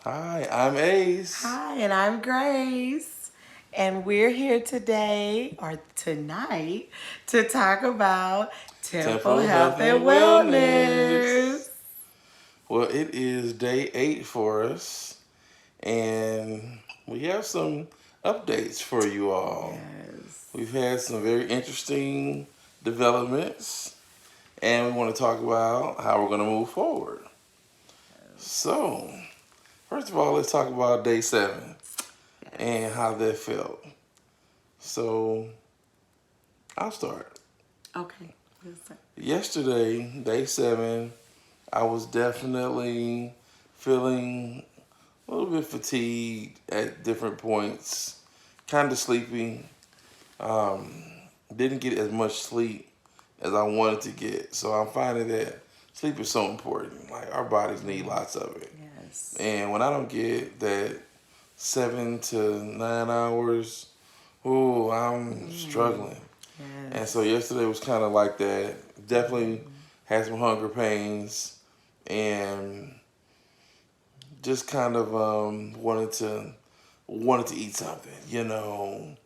Hi, I'm Ace. Hi, and I'm Grace. And we're here today or tonight to talk about temple Temple health Health and and wellness. Wellness. Well, it is day 8 for us, and we have some updates for you all. Yes. We've had some very interesting developments, and we want to talk about how we're going to move forward. So, first of all, let's talk about day 7 and Yes. how that felt. So, I'll start. Okay. Listen. Yesterday, day 7, I was definitely feeling a little bit fatigued at different points, kind of sleepy. Um, didn't get as much sleep as I wanted to get. So I'm finding that sleep is so important. Like our bodies need lots of it. Yes. And when I don't get that 7 to 9 hours, ooh, I'm struggling. And so Yes. yesterday was kind of like that. Definitely had some hunger pains and just kind of wanted to eat something.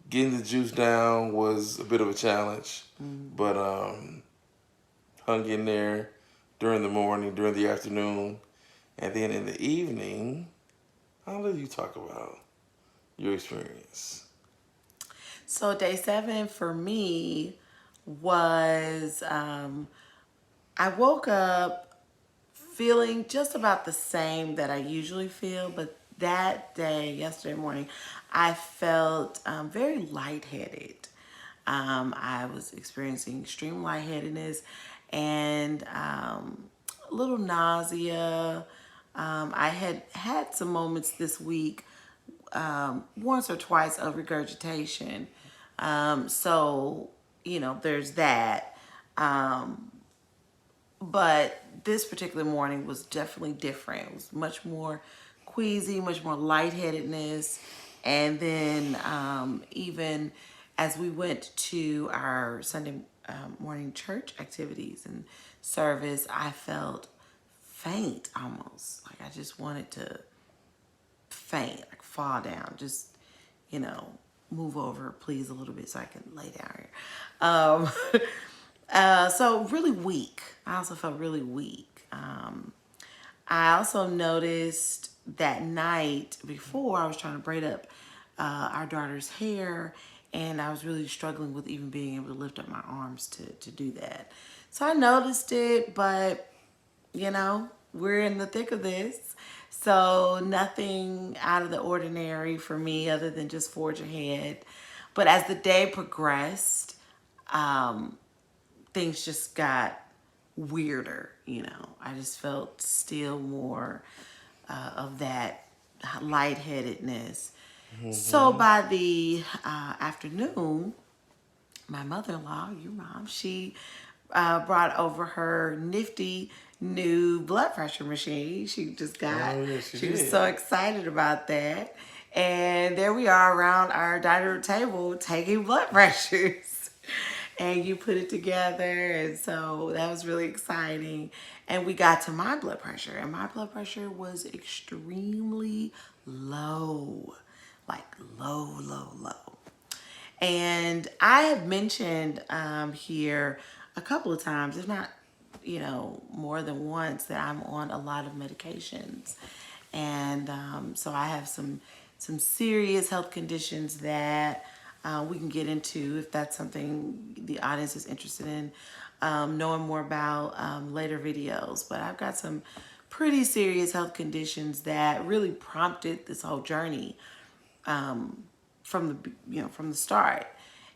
Getting the juice down was a bit of a challenge, but hung in there during the morning, during the afternoon, and then in the evening. I'll let you talk about your experience. So, day 7 for me was I woke up feeling just about the same that I usually feel, but that day, yesterday morning, I felt very lightheaded. I was experiencing extreme lightheadedness and a little nausea. I had had some moments this week, once or twice of regurgitation. So, there's that. But this particular morning was definitely different. It was much more queasy, much more lightheadedness. And then even as we went to our Sunday morning church activities and service, I felt faint almost. Like I just wanted to faint, like fall down, just, you know, move over, please, a little bit so I can lay down here. So really weak. I also felt really weak. I also noticed that night before I was trying to braid up our daughter's hair, and I was really struggling with even being able to lift up my arms to do that. So I noticed it, but we're in the thick of this. So nothing out of the ordinary for me other than just forge ahead. But as the day progressed, things just got weirder. I just felt still more of that lightheadedness. So Mm-hmm. by the afternoon, my mother-in-law, your mom, she brought over her nifty new blood pressure machine. She just got, Oh, yes, you she was so did. excited about that. And there we are around our dining room table taking blood pressures. And you put it together. And so that was really exciting. And we got to my blood pressure, and my blood pressure was extremely low, like low, low, low. And I have mentioned here a couple of times, if not, more than once, that I'm on a lot of medications, and so I have some serious health conditions that we can get into if that's something the audience is interested in knowing more about later videos. But I've got some pretty serious health conditions that really prompted this whole journey from the start.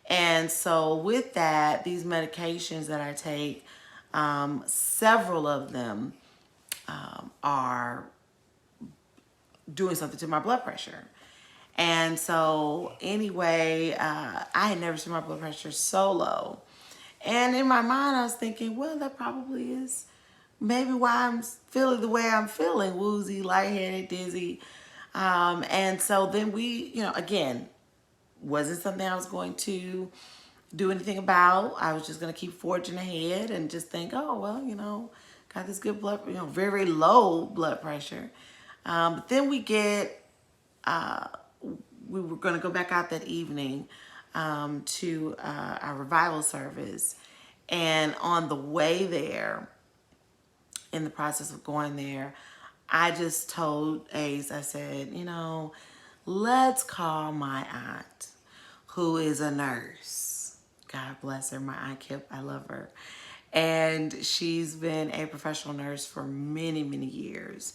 And so with that, these medications that I take, several of them are doing something to my blood pressure. And so anyway, I had never seen my blood pressure so low. And in my mind, I was thinking, well, that probably is maybe why I'm feeling the way I'm feeling, woozy, lightheaded, dizzy. And so then again, wasn't something I was going to do anything about. I was just going to keep forging ahead and just think, oh, well, got this good blood, very low blood pressure. But then we were going to go back out that evening to our revival service. And on the way there, in the process of going there, I just told Ace, I said, let's call my aunt, who is a nurse. God bless her, my Aunt Kip, I love her. And she's been a professional nurse for many, many years.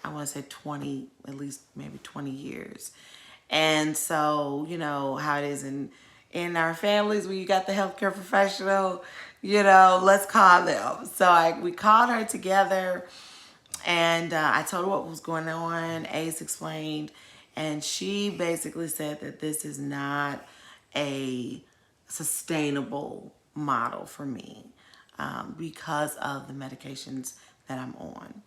I want to say 20, at least maybe 20 years. And so, you know how it is in our families when you got the healthcare professional, let's call them. So we called her together, and I told her what was going on. Ace explained, and she basically said that this is not a sustainable model for me because of the medications that I'm on.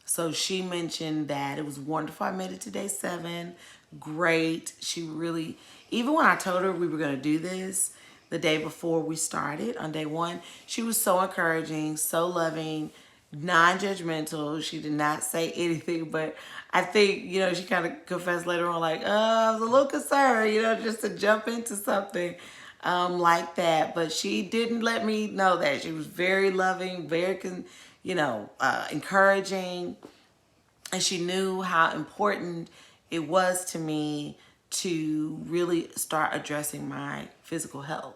So she mentioned that it was wonderful. I made it to day 7. Great. She really, even when I told her we were going to do this the day before we started on day 1, she was so encouraging, so loving, non-judgmental. She did not say anything, but I think, she kind of confessed later on, like, I was a little concerned, just to jump into something like that. But she didn't let me know that. She was very loving, very, encouraging. And she knew how important it was to me to really start addressing my physical health.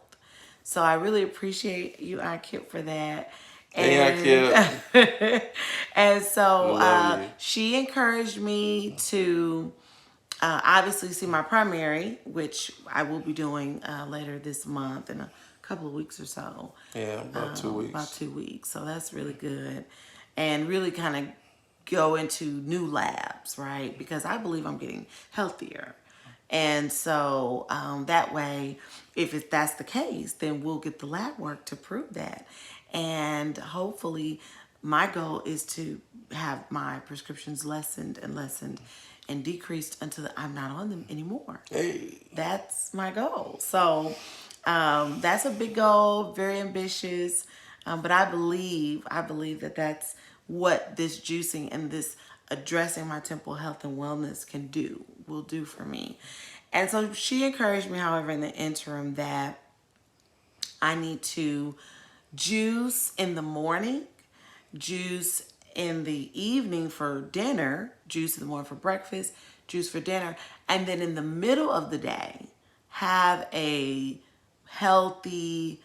So I really appreciate you, Aunt Kip, for that. Hey, I kept. And I so love you. she encouraged me to obviously see my primary, which I will be doing later this month in a couple of weeks or so. Yeah, about 2 weeks. About 2 weeks. So that's really good. And really kind of go into new labs, right? Because I believe I'm getting healthier. And so that way, if that's the case, then we'll get the lab work to prove that. And hopefully, my goal is to have my prescriptions lessened and lessened and decreased until I'm not on them anymore. Hey. That's my goal. So that's a big goal, very ambitious. But I believe that that's what this juicing and this addressing my temple health and wellness will do for me. And so she encouraged me, however, in the interim that I need to juice in the morning, juice in the evening for dinner, juice in the morning for breakfast, juice for dinner, and then in the middle of the day, have a healthy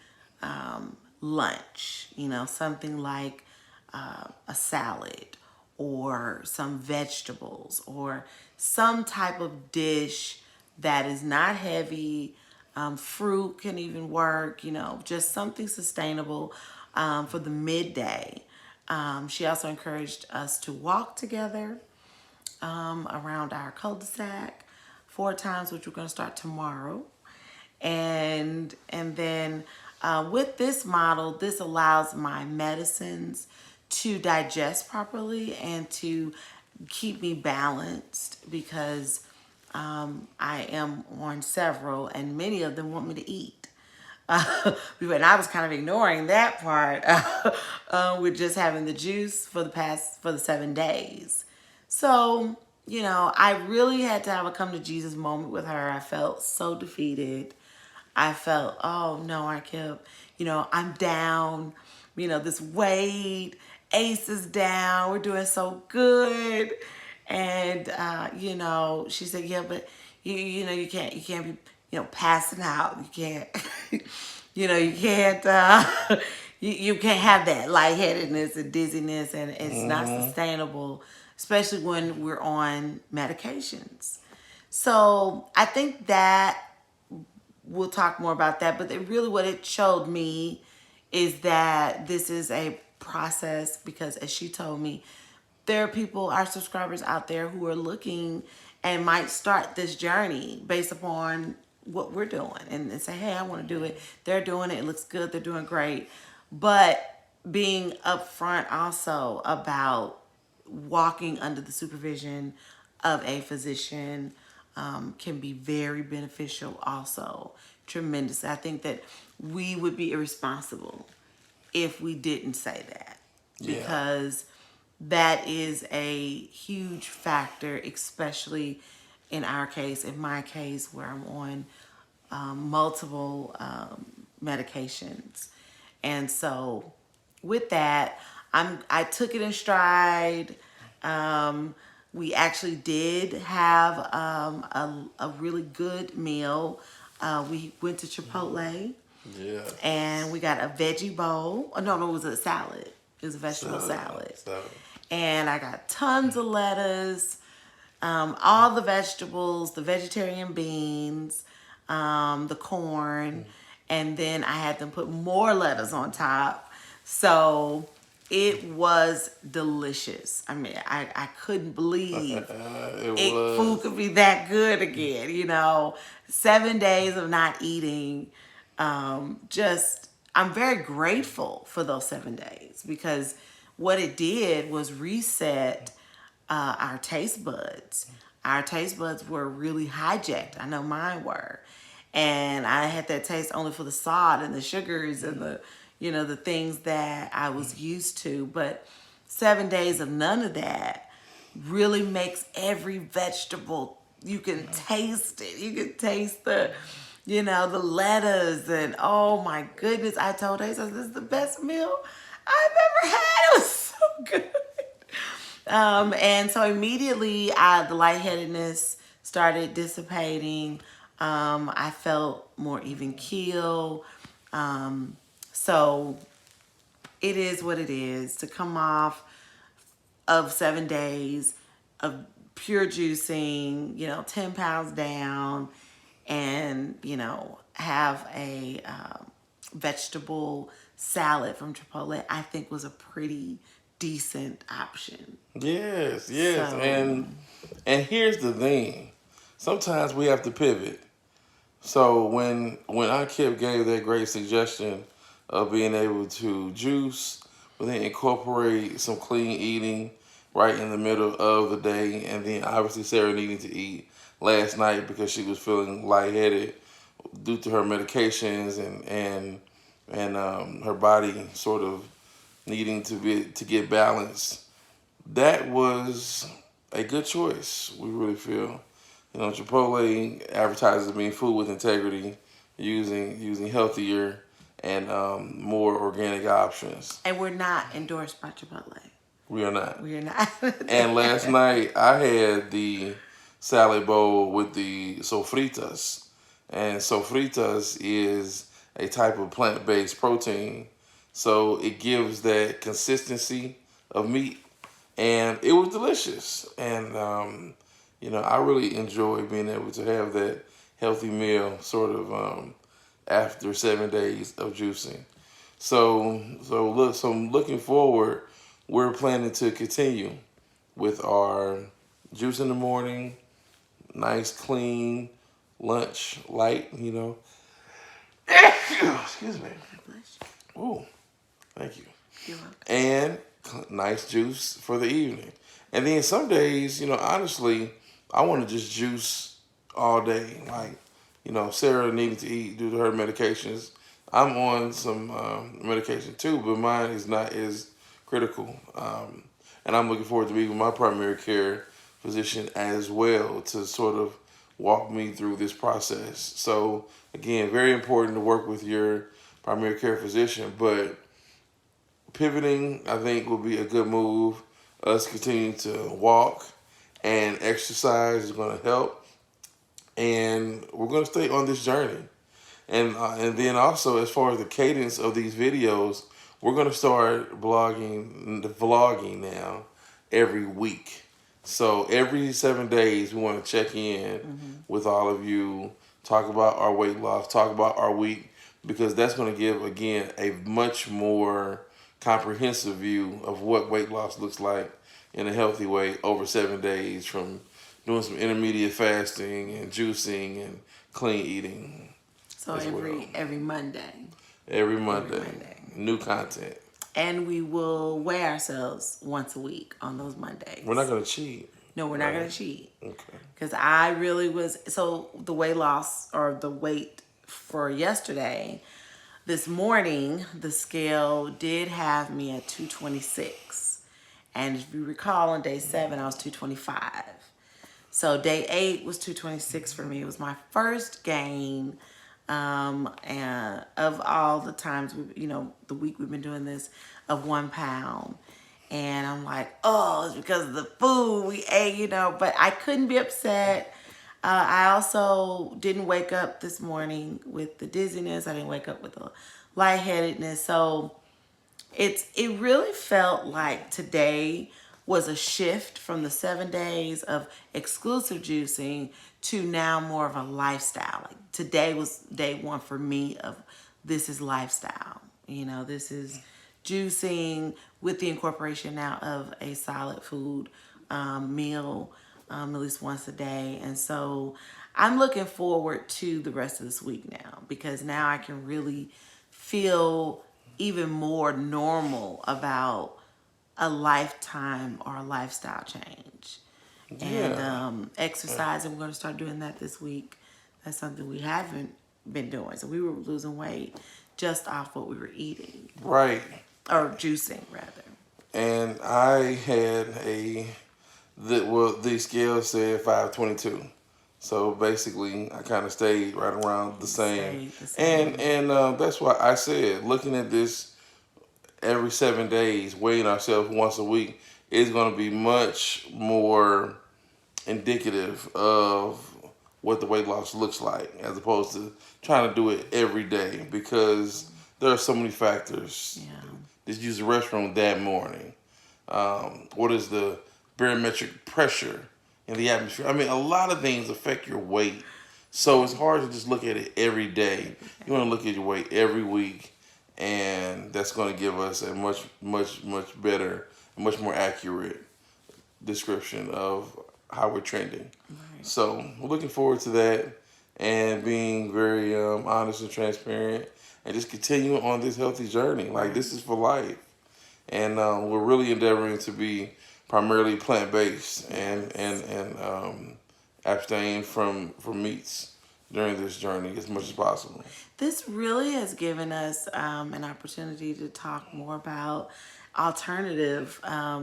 lunch, something like a salad or some vegetables or some type of dish that is not heavy. Fruit can even work, just something sustainable for the midday. She also encouraged us to walk together around our cul-de-sac 4 times, which we're going to start tomorrow. And then with this model, this allows my medicines to digest properly and to keep me balanced because I am on several, and many of them want me to eat. And I was kind of ignoring that part with just having the juice for the 7 days. So, I really had to have a come to Jesus moment with her. I felt so defeated. I felt, oh no, I kept, I'm down, this weight, Ace is down, we're doing so good. And, she said, yeah, but you can't be, passing out. You can't, you can't, you can't have that lightheadedness and dizziness, and it's not sustainable, especially when we're on medications. So I think that we'll talk more about that, but really what it showed me is that this is a process because, as she told me, there are people, our subscribers out there, who are looking and might start this journey based upon what we're doing and say, hey, I want to do it. They're doing it. It looks good. They're doing great. But being upfront also about walking under the supervision of a physician can be very beneficial also. Tremendous. I think that we would be irresponsible if we didn't say that. Yeah. Because that is a huge factor, especially in our case, in my case, where I'm on multiple medications. And so with that, I took it in stride. Um, we actually did have a really good meal. We went to Chipotle and Yes. we got a veggie bowl. Oh, no, it was a salad. It was a vegetable Salad. salad. Salad. And I got tons of lettuce, all the vegetables, the vegetarian beans, the corn, and then I had them put more lettuce on top. So it was delicious. I mean, I couldn't believe It food was. could be that good again. 7 days of not eating. Just I'm very grateful for those 7 days because what it did was reset our taste buds. Our taste buds were really hijacked. I know mine were. And I had that taste only for the salt and the sugars and the things that I was used to. But 7 days of none of that really makes every vegetable, you can taste it. You can taste the lettuce. And oh my goodness, I told Ace, this is the best meal I've ever had. It was so good. And so immediately, the lightheadedness started dissipating. I felt more even keel. So it is what it is to come off of 7 days of pure juicing, 10 pounds down, and, have a vegetable salad from Chipotle, I think was a pretty decent option. Yes, yes. So, And here's the thing. Sometimes we have to pivot. So when I kept gave that great suggestion of being able to juice, but then incorporate some clean eating right in the middle of the day, and then obviously Sarah needing to eat last night because she was feeling lightheaded due to her medications and her body sort of needing to get balanced. That was a good choice. We really feel. Chipotle advertises being food with integrity, using healthier and more organic options. and we're not endorsed by Chipotle. We are not. We are not. And last night I had the salad bowl with the sofritas, and sofritas is a type of plant-based protein, so it gives that consistency of meat, and it was delicious. And I really enjoy being able to have that healthy meal, sort of after 7 days of juicing. So I'm looking forward. We're planning to continue with our juice in the morning, nice clean lunch, light. Excuse me. Bless Ooh, thank you. you. You're welcome. And nice juice for the evening. And then some days, honestly, I want to just juice all day. Like, Sarah needing to eat due to her medications. I'm on some medication too, but mine is not as critical. And I'm looking forward to meeting with my primary care physician as well to sort of walk me through this process. So, again, very important to work with your primary care physician, but pivoting, I think, will be a good move. Us continuing to walk and exercise is going to help, and we're going to stay on this journey. And then also, as far as the cadence of these videos, we're going to start vlogging now every week. So every 7 days, we want to check in with all of you, talk about our weight loss, talk about our week, because that's going to give, again, a much more comprehensive view of what weight loss looks like in a healthy way over 7 days, from doing some intermediate fasting and juicing and clean eating So as well. every Monday. Every Monday, Every Monday. new content. And we will weigh ourselves once a week on those Mondays. We're not going to cheat. No, we're not going to cheat. Okay. Because I really was, so the weight loss or the weight for yesterday, this morning, the scale did have me at 226. And if you recall, on day 7, I was 225. So day 8 was 226 for me. It was my first gain, and of all the times the week we've been doing this, of 1 pound. And I'm like, oh, it's because of the food we ate. But I couldn't be upset. I also didn't wake up this morning with the dizziness. I didn't wake up with the lightheadedness. So it really felt like today was a shift from the 7 days of exclusive juicing to now more of a lifestyle. Like today was day 1 for me of this is lifestyle. This is juicing with the incorporation now of a solid food meal at least once a day. And so I'm looking forward to the rest of this week now, because now I can really feel even more normal about a lifetime or a lifestyle change. And Yeah. exercise, and we're going to start doing that this week. That's something we haven't been doing. So we were losing weight just off what we were eating, Right. or juicing rather. And I had the scale said 522. So basically, I kind of stayed right around the same. Stayed the same. And that's why I said, looking at this every 7 days, weighing ourselves once a week is going to be much more indicative of what the weight loss looks like, as opposed to trying to do it every day, because there are so many factors. Yeah. Did you use the restroom that morning? What is the barometric pressure in the atmosphere? I mean, a lot of things affect your weight. So it's hard to just look at it every day. You want to look at your weight every week, and that's going to give us a much, much, much better, much more accurate description of how we're trending. Right. So we're looking forward to that, and being very honest and transparent, and just continuing on this healthy journey. Like, this is for life. And we're really endeavoring to be primarily plant based, and abstain from meats during this journey as much as possible. This really has given us an opportunity to talk more about alternative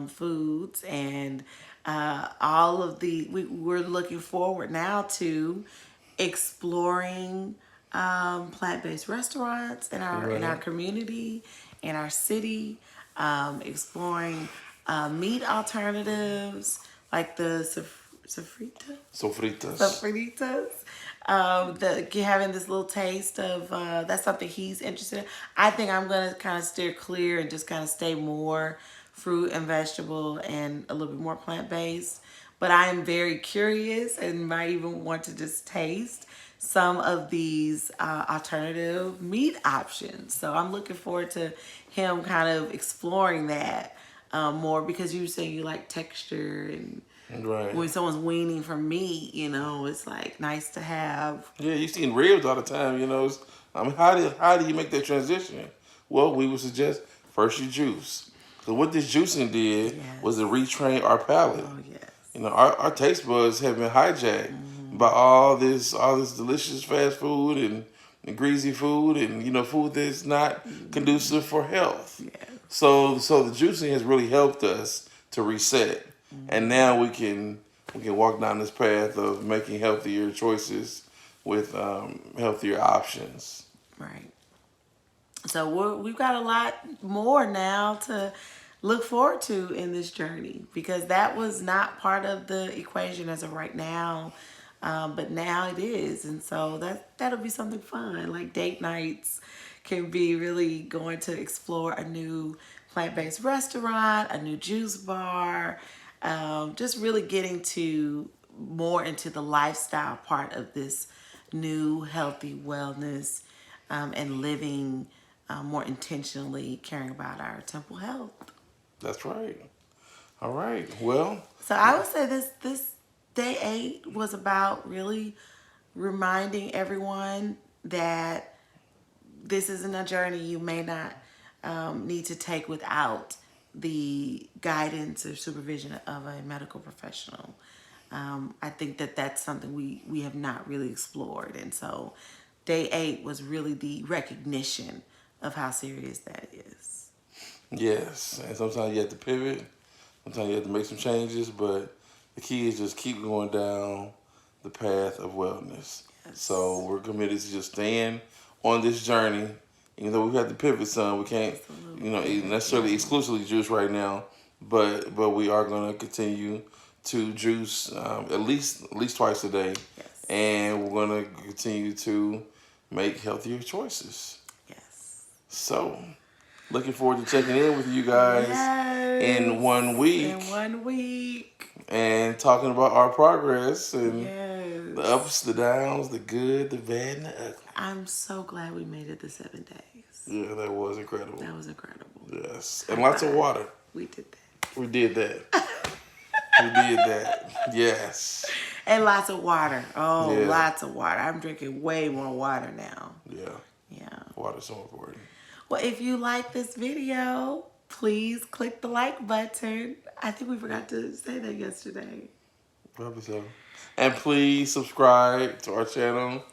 foods, and all of we're looking forward now to exploring plant-based restaurants in our Right. community, in our city, exploring meat alternatives like the sofrita, Sofritas. sofritas. Having this little taste of that's something he's interested in. I think I'm gonna kind of steer clear and just kind of stay more fruit and vegetable and a little bit more plant based. But I am very curious and might even want to just taste some of these alternative meat options. So I'm looking forward to him kind of exploring that more, because you were saying you like texture, and Right. when someone's weaning from meat, it's like nice to have. Yeah, you seen ribs all the time. I mean, how do you make that transition? Well, we would suggest first you juice. So what this juicing did was to Yes. retrain our palate. Oh yes. Our taste buds have been hijacked by all this delicious fast food and greasy food, and food that's not conducive for health. Yes. So the juicing has really helped us to reset, and now we can walk down this path of making healthier choices with healthier options. Right. So we've got a lot more now to look forward to in this journey, because that was not part of the equation as of right now. But now it is. And so that'll be something fun. Like date nights can be really going to explore a new plant-based restaurant, a new juice bar, just really getting to more into the lifestyle part of this new healthy wellness, and living more intentionally, caring about our temple health. That's right. All right. Well, So I would say this day 8 was about really reminding everyone that this isn't a journey you may not need to take without the guidance or supervision of a medical professional. I think that that's something we have not really explored. And so day 8 was really the recognition of how serious that is. yes. And sometimes you have to pivot. Sometimes you have to make some changes, but the key is just keep going down the path of wellness. Yes. So we're committed to just staying on this journey. Even though we've had to pivot some, we can't, eat necessarily exclusively juice right now. But we are going to continue to juice at least twice a day, Yes. and we're going to continue to make healthier choices. Yes. So, looking forward to checking in with you guys in 1 week. In 1 week. And talking about our progress and Yes. the ups, the downs, the good, the bad, and the ugly. I'm so glad we made it the 7 days. Yeah, that was incredible. That was incredible. Yes. And lots of water. We did that. We did that. We did that. Yes. And lots of water. Oh, Yeah. lots of water. I'm drinking way more water now. Yeah. Yeah. Water's so important. Well, if you like this video, please click the like button. I think we forgot to say that yesterday. Probably so. And please subscribe to our channel.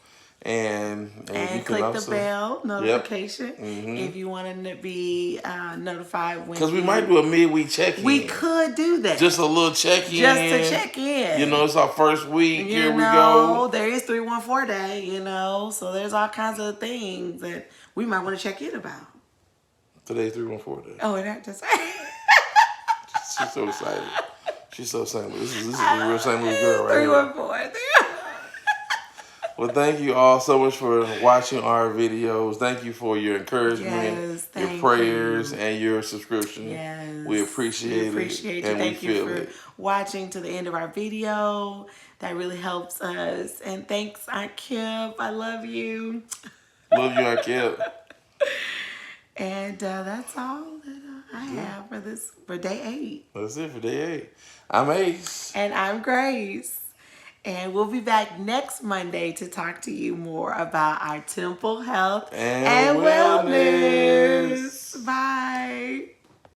And you click can the also, bell notification if you want to be notified when. Because we might do a midweek check-in. We could do that. Just a little check-in. Just to check in. It's our first week. Here we go. There is 314 day, so there's all kinds of things that we might want to check in about. Today's 314 day. Oh, and that just... She's so excited. She's so St. Louis. This is a real St. Louis girl right here. 314. Well, thank you all so much for watching our videos. Thank you for your encouragement, your prayers, and your subscription. Yes. We appreciate it. And Thank you for it. watching to the end of our video. That really helps us. And thanks, Aunt Kip. I love you. Love you, Aunt Kip. And that's all that I have for day 8. That's it for day 8. I'm Ace. And I'm Grace. And we'll be back next Monday to talk to you more about our temple health and wellness.